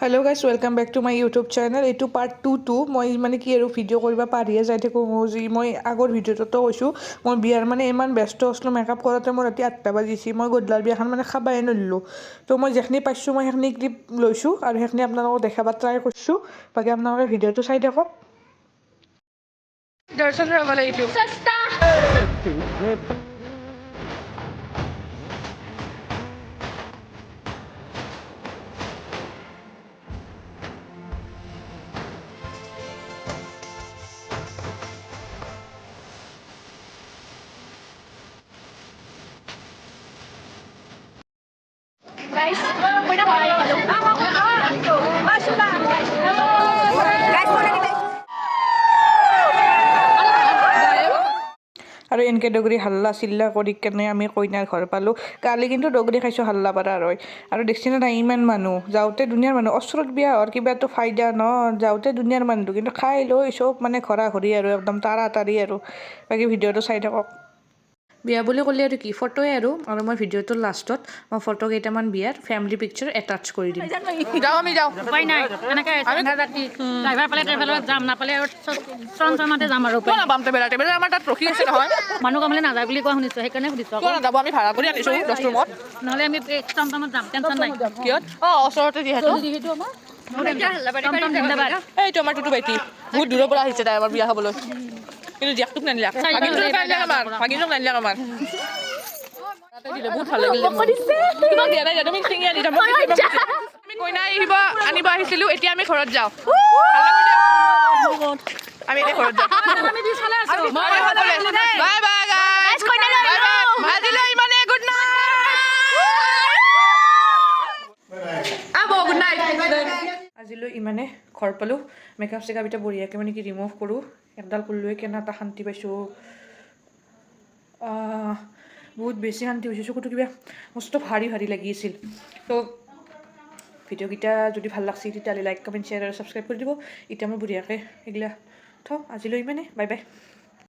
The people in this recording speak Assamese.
Hello guys welcome back to my YouTube channel ये पार्ट 2 मैं माने कि भिडिओ करबा पारिए जाई थाको जी मैं आगर भिडिओतो কৈছো मैं बियार माने इमान व्यस्त आसलो मेकआप करते मैं राति 8টা বাজিছি मैं गदलार बियाखान माने खाबाय नल्लो तो मैं जेखनी पाइছো मैं हेखनी क्लिप लैছো और हेखनी आपनालोक देखाबा ट्राई करছো बाकी आपनालोके भिडिओतो चाइ थाকক दर्शन रावला YouTube Guys, muna ko kayo. Guys, muna ni guys. और इनके डगरी हल्ला चिल्ला करी केने आमी कইনাৰ घर पालो काली किन्तु डगरी खाइছো हल्ला पारा रय और देखছি ना इमान मानु जाउते दुनियार मानु असरत बिया और किबा तो फायदा न जाउते दुनियार मानु किन्तु खाइ लय सब माने घरा घरी और एकदम तारातारी और बाकी भिडिओটো চাই থাকক বিয়া বুলি ক'লে আৰু কি ফটোৱে আৰু মই ভিডিঅ'টোৰ লাষ্টত মই ফটো কেইটামান বিয়াৰ ফেমিলি পিকচাৰ এটাচ কৰি দিম যাও আমি যাও উপায় নাই এনেকৈ ড্ৰাইভাৰ পালে ট্ৰেভেলত যাম নাপালে আৰু চৰমাতে যাম আৰু কোন বাম টেবেলা আমাৰ তাত ৰখি আছে নহয় মানুহ কামলৈ নাযায় বুলি কোৱা শুনিছোঁ সেইকাৰণে সুধিছোঁ কোন যাব আমি ভাড়া কৰি আনিছো 10 ৰুমত নহ'লে আমি চৰমাত যাম টেনশ্যন নাই কিয় ওচৰতে যিহেতু এইটো আমাৰ টুটু বাইটি বহুত দূৰৰ পৰা আহিছে তাই আমাৰ বিয়া হ'বলৈ কিন্তু জিয়াকটোক নানিলা ভাগিনক নানিলা আমাৰ বহুত ভাল লাগিল তোমাক দিয়া নাই তুমি চিঙি আনি যাম আমি কইনা আহিব আনিব আহিছিলো এতিয়া আমি ঘৰত যাওঁ আমি এতিয়া ঘৰত যাওঁ bye bye guys bye bye আজিলৈ ইমানে গুড নাইট গুড নাইট আজিলৈ ইমানে ঘৰ পালোঁ মেকআপ চেকআপ এতিয়া বঢ়িয়াকৈ মানে কি ৰিমুভ কৰোঁ একডাল কৰিলোঁ কেনে এটা শান্তি পাইছোঁ বহুত বেছি শান্তি পাইছোঁ চকুটো কিবা মস্ত ভাৰী ভাৰী লাগি আছিল তো ভিডিঅ'কেইটা যদি ভাল লাগছে তেতিয়াহ'লে লাইক কমেণ্ট শ্বেয়াৰ আৰু ছাবস্ক্ৰাইব কৰি দিব এতিয়া মই বঢ়িয়াকৈ এইগিলা থওঁ আজিলৈ ইমানে বাই বাই